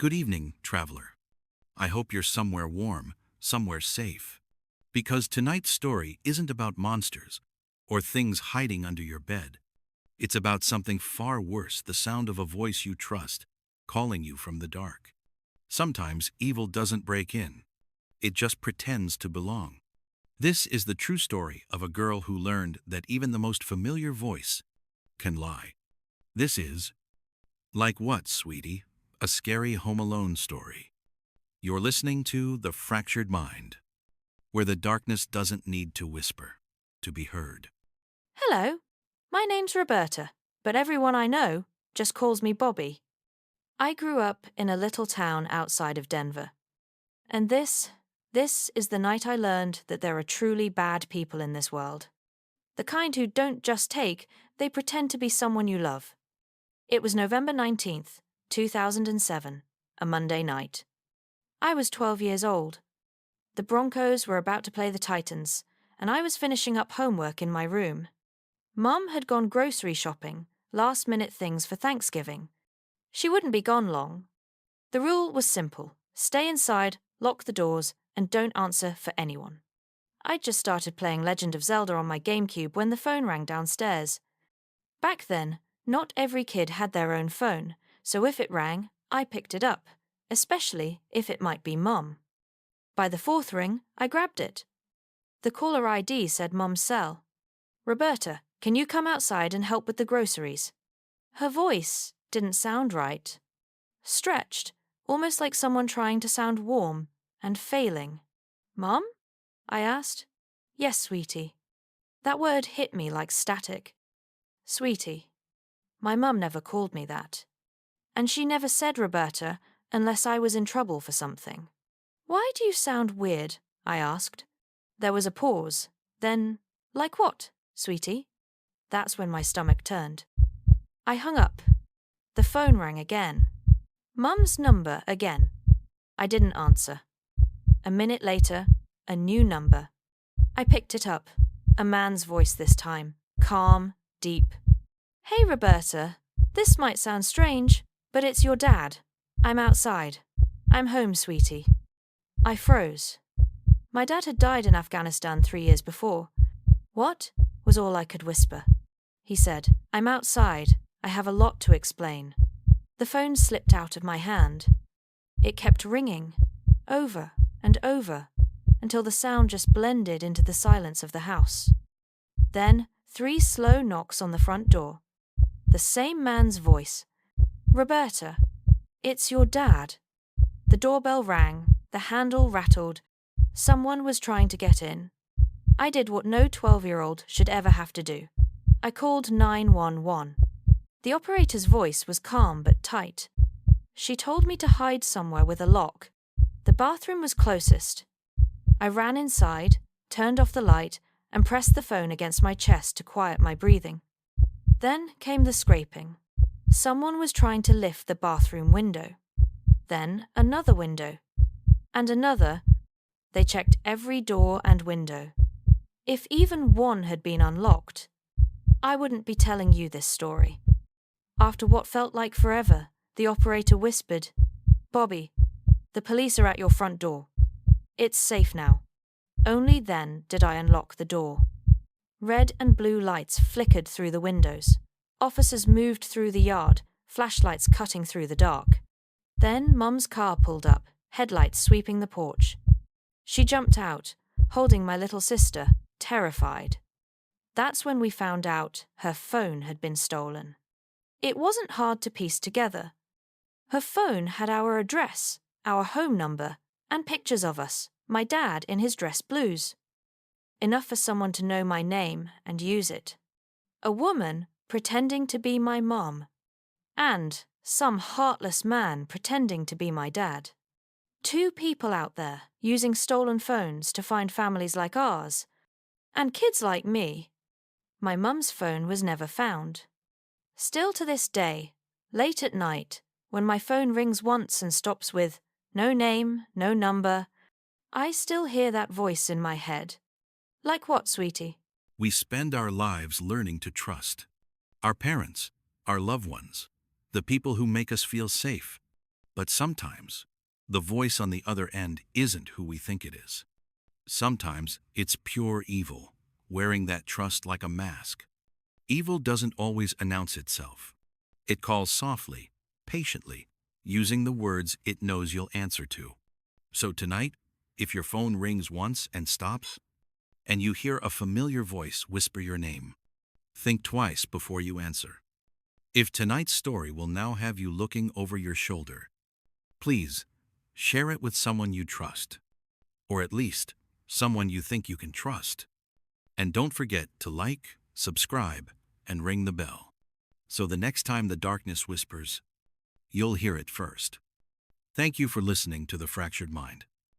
Good evening, traveler. I hope you're somewhere warm, somewhere safe. Because tonight's story isn't about monsters or things hiding under your bed. It's about something far worse, the sound of a voice you trust, calling you from the dark. Sometimes evil doesn't break in. It just pretends to belong. This is the true story of a girl who learned that even the most familiar voice can lie. This is Like What, Sweetie? A scary Home Alone story. You're listening to The Fractured Mind, where the darkness doesn't need to whisper to be heard. Hello, my name's Roberta, but everyone I know just calls me Bobbie. I grew up in a little town outside of Denver. And this is the night I learned that there are truly bad people in this world. The kind who don't just take, they pretend to be someone you love. It was November 19th, 2007, a Monday night. I was 12 years old. The Broncos were about to play the Titans, and I was finishing up homework in my room. Mum had gone grocery shopping, last-minute things for Thanksgiving. She wouldn't be gone long. The rule was simple: stay inside, lock the doors, and don't answer for anyone. I'd just started playing Legend of Zelda on my GameCube when the phone rang downstairs. Back then, not every kid had their own phone, so if it rang, I picked it up, especially if it might be Mum. By the fourth ring, I grabbed it. The caller ID said Mum's cell. "Roberta, can you come outside and help with the groceries?" Her voice didn't sound right. Stretched, almost like someone trying to sound warm and failing. "Mum?" I asked. "Yes, sweetie." That word hit me like static. Sweetie. My mum never called me that. And she never said Roberta unless I was in trouble for something. "Why do you sound weird?" I asked. There was a pause. Then, "Like what, sweetie?" That's when my stomach turned. I hung up. The phone rang again. Mum's number again. I didn't answer. A minute later, a new number. I picked it up. A man's voice this time. Calm, deep. "Hey, Roberta. This might sound strange, but it's your dad. I'm outside. I'm home, sweetie." I froze. My dad had died in Afghanistan 3 years before. "What?" was all I could whisper. He said, "I'm outside. I have a lot to explain." The phone slipped out of my hand. It kept ringing, over and over, until the sound just blended into the silence of the house. Then 3 slow knocks on the front door. The same man's voice. "Roberta, it's your dad." The doorbell rang, the handle rattled. Someone was trying to get in. I did what no 12-year-old should ever have to do. I called 911. The operator's voice was calm but tight. She told me to hide somewhere with a lock. The bathroom was closest. I ran inside, turned off the light, and pressed the phone against my chest to quiet my breathing. Then came the scraping. Someone was trying to lift the bathroom window. Then another window. And another. They checked every door and window. If even one had been unlocked, I wouldn't be telling you this story. After what felt like forever, the operator whispered, "Bobbie, the police are at your front door. It's safe now." Only then did I unlock the door. Red and blue lights flickered through the windows. Officers moved through the yard, flashlights cutting through the dark. Then Mum's car pulled up, headlights sweeping the porch. She jumped out, holding my little sister, terrified. That's when we found out her phone had been stolen. It wasn't hard to piece together. Her phone had our address, our home number, and pictures of us, my dad in his dress blues. Enough for someone to know my name and use it. A woman pretending to be my mom. And some heartless man pretending to be my dad. 2 people out there using stolen phones to find families like ours. And kids like me. My mum's phone was never found. Still to this day, late at night, when my phone rings once and stops with no name, no number, I still hear that voice in my head. "Like what, sweetie?" We spend our lives learning to trust. Our parents, our loved ones, the people who make us feel safe. But sometimes, the voice on the other end isn't who we think it is. Sometimes it's pure evil, wearing that trust like a mask. Evil doesn't always announce itself. It calls softly, patiently, using the words it knows you'll answer to. So tonight, if your phone rings once and stops, and you hear a familiar voice whisper your name, think twice before you answer. If tonight's story will now have you looking over your shoulder, please share it with someone you trust, or at least someone you think you can trust. And don't forget to like, subscribe, and ring the bell, so the next time the darkness whispers, you'll hear it first. Thank you for listening to The Fractured Mind.